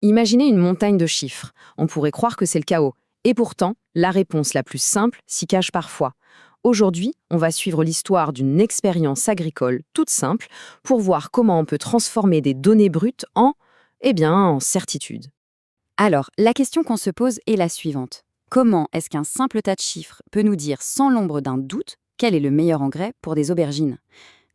Imaginez une montagne de chiffres. On pourrait croire que c'est le chaos. Et pourtant, la réponse la plus simple s'y cache parfois. Aujourd'hui, on va suivre l'histoire d'une expérience agricole toute simple pour voir comment on peut transformer des données brutes en certitudes. Alors, la question qu'on se pose est la suivante. Comment est-ce qu'un simple tas de chiffres peut nous dire sans l'ombre d'un doute quel est le meilleur engrais pour des aubergines?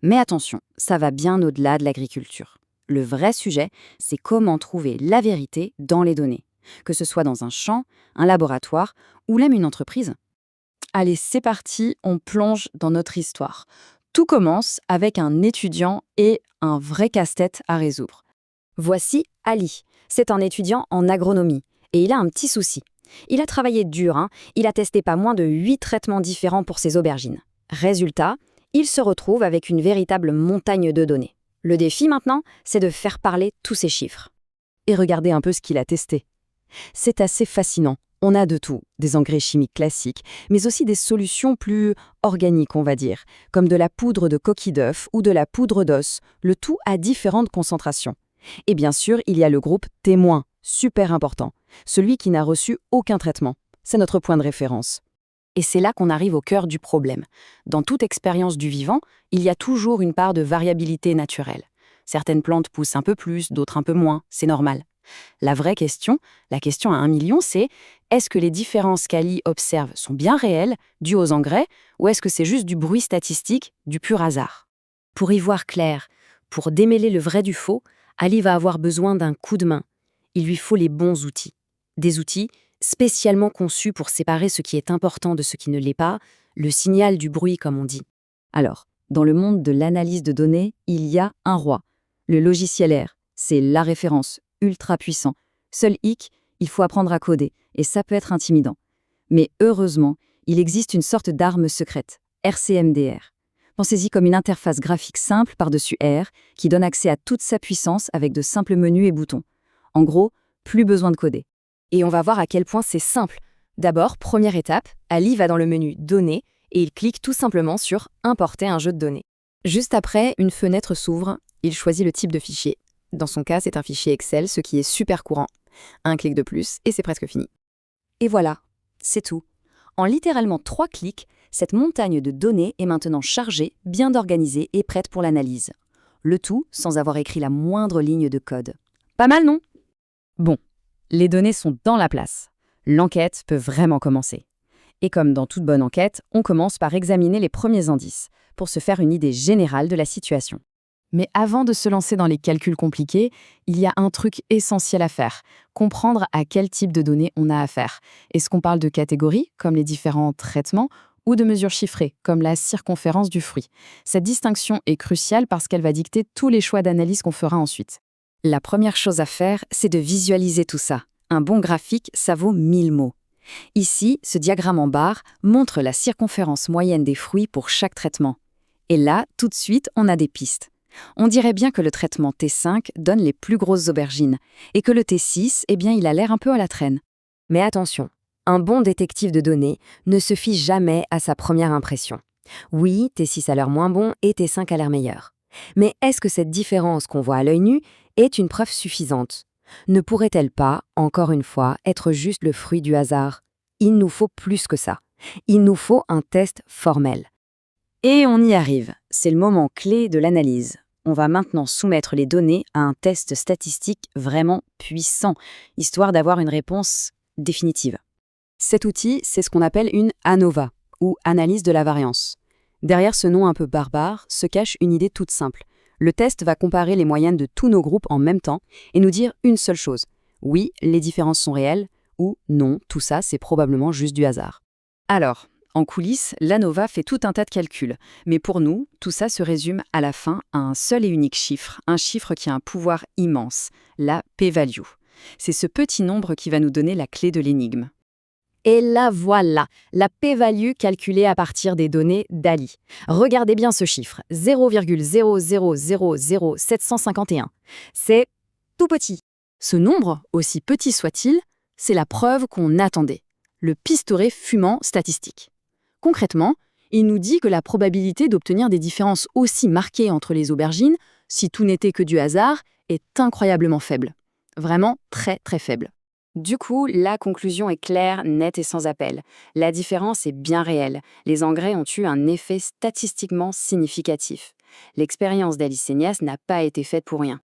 Mais attention, ça va bien au-delà de l'agriculture. Le vrai sujet, c'est comment trouver la vérité dans les données, que ce soit dans un champ, un laboratoire ou même une entreprise. Allez, c'est parti, on plonge dans notre histoire. Tout commence avec un étudiant et un vrai casse-tête à résoudre. Voici Ali. C'est un étudiant en agronomie et il a un petit souci. Il a travaillé dur, il a testé pas moins de 8 traitements différents pour ses aubergines. Résultat, il se retrouve avec une véritable montagne de données. Le défi maintenant, c'est de faire parler tous ces chiffres. Et regardez un peu ce qu'il a testé. C'est assez fascinant. On a de tout, des engrais chimiques classiques, mais aussi des solutions plus organiques, on va dire, comme de la poudre de coquille d'œuf ou de la poudre d'os, le tout à différentes concentrations. Et bien sûr, il y a le groupe témoin, super important, celui qui n'a reçu aucun traitement. C'est notre point de référence. Et c'est là qu'on arrive au cœur du problème. Dans toute expérience du vivant, il y a toujours une part de variabilité naturelle. Certaines plantes poussent un peu plus, d'autres un peu moins, c'est normal. La vraie question, la question à 1 million, c'est est-ce que les différences qu'Ali observe sont bien réelles, dues aux engrais, ou est-ce que c'est juste du bruit statistique, du pur hasard? Pour y voir clair, pour démêler le vrai du faux, Ali va avoir besoin d'un coup de main. Il lui faut les bons outils. Des outils spécialement conçus pour séparer ce qui est important de ce qui ne l'est pas, le signal du bruit comme on dit. Alors, dans le monde de l'analyse de données, il y a un roi. Le logiciel R, c'est la référence, ultra puissant. Seul hic, il faut apprendre à coder, et ça peut être intimidant. Mais heureusement, il existe une sorte d'arme secrète, RCMDR. Pensez-y comme une interface graphique simple par-dessus R, qui donne accès à toute sa puissance avec de simples menus et boutons. En gros, plus besoin de coder. Et on va voir à quel point c'est simple. D'abord, première étape, Ali va dans le menu Données et il clique tout simplement sur Importer un jeu de données. Juste après, une fenêtre s'ouvre, il choisit le type de fichier. Dans son cas, c'est un fichier Excel, ce qui est super courant. Un clic de plus et c'est presque fini. Et voilà, c'est tout. En littéralement 3 clics, cette montagne de données est maintenant chargée, bien organisée et prête pour l'analyse. Le tout sans avoir écrit la moindre ligne de code. Pas mal, non? Bon, les données sont dans la place. L'enquête peut vraiment commencer. Et comme dans toute bonne enquête, on commence par examiner les premiers indices, pour se faire une idée générale de la situation. Mais avant de se lancer dans les calculs compliqués, il y a un truc essentiel à faire, comprendre à quel type de données on a affaire. Est-ce qu'on parle de catégories, comme les différents traitements, ou de mesures chiffrées, comme la circonférence du fruit? Cette distinction est cruciale parce qu'elle va dicter tous les choix d'analyse qu'on fera ensuite. La première chose à faire, c'est de visualiser tout ça. Un bon graphique, ça vaut 1000 mots. Ici, ce diagramme en barre montre la circonférence moyenne des fruits pour chaque traitement. Et là, tout de suite, on a des pistes. On dirait bien que le traitement T5 donne les plus grosses aubergines, et que le T6, il a l'air un peu à la traîne. Mais attention, un bon détective de données ne se fie jamais à sa première impression. Oui, T6 a l'air moins bon et T5 a l'air meilleur. Mais est-ce que cette différence qu'on voit à l'œil nu est une preuve suffisante? Ne pourrait-elle pas, encore une fois, être juste le fruit du hasard? Il nous faut plus que ça. Il nous faut un test formel. Et on y arrive. C'est le moment clé de l'analyse. On va maintenant soumettre les données à un test statistique vraiment puissant, histoire d'avoir une réponse définitive. Cet outil, c'est ce qu'on appelle une ANOVA, ou analyse de la variance. Derrière ce nom un peu barbare se cache une idée toute simple. Le test va comparer les moyennes de tous nos groupes en même temps et nous dire une seule chose. Oui, les différences sont réelles, ou non, tout ça, c'est probablement juste du hasard. Alors, en coulisses, l'ANOVA fait tout un tas de calculs. Mais pour nous, tout ça se résume à la fin à un seul et unique chiffre, un chiffre qui a un pouvoir immense, la p-value. C'est ce petit nombre qui va nous donner la clé de l'énigme. Et la voilà, la p-value calculée à partir des données d'Ali. Regardez bien ce chiffre, 0,0000751. C'est tout petit. Ce nombre, aussi petit soit-il, c'est la preuve qu'on attendait, le pistolet fumant statistique. Concrètement, il nous dit que la probabilité d'obtenir des différences aussi marquées entre les aubergines, si tout n'était que du hasard, est incroyablement faible. Vraiment très très faible. Du coup, la conclusion est claire, nette et sans appel. La différence est bien réelle. Les engrais ont eu un effet statistiquement significatif. L'expérience d'Alice Seignas n'a pas été faite pour rien.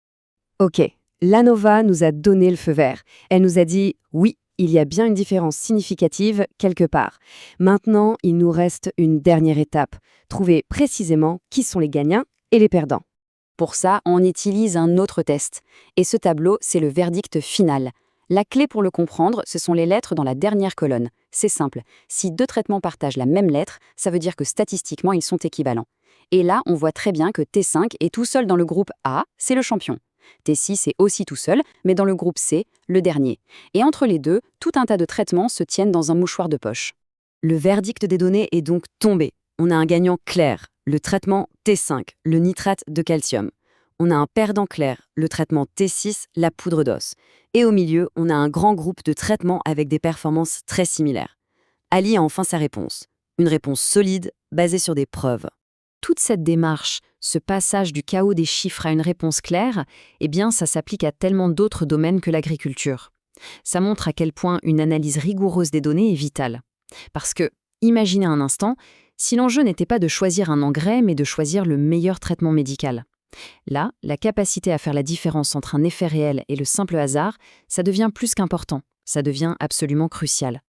Ok, l'ANOVA nous a donné le feu vert. Elle nous a dit oui, il y a bien une différence significative quelque part. Maintenant, il nous reste une dernière étape. Trouver précisément qui sont les gagnants et les perdants. Pour ça, on utilise un autre test. Et ce tableau, c'est le verdict final. La clé pour le comprendre, ce sont les lettres dans la dernière colonne. C'est simple. Si deux traitements partagent la même lettre, ça veut dire que statistiquement, ils sont équivalents. Et là, on voit très bien que T5 est tout seul dans le groupe A, c'est le champion. T6 est aussi tout seul, mais dans le groupe C, le dernier. Et entre les deux, tout un tas de traitements se tiennent dans un mouchoir de poche. Le verdict des données est donc tombé. On a un gagnant clair, le traitement T5, le nitrate de calcium. On a un perdant clair, le traitement T6, la poudre d'os. Et au milieu, on a un grand groupe de traitements avec des performances très similaires. Ali a enfin sa réponse. Une réponse solide, basée sur des preuves. Toute cette démarche, ce passage du chaos des chiffres à une réponse claire, eh bien, ça s'applique à tellement d'autres domaines que l'agriculture. Ça montre à quel point une analyse rigoureuse des données est vitale. Parce que, imaginez un instant, si l'enjeu n'était pas de choisir un engrais, mais de choisir le meilleur traitement médical. Là, la capacité à faire la différence entre un effet réel et le simple hasard, ça devient plus qu'important, ça devient absolument crucial.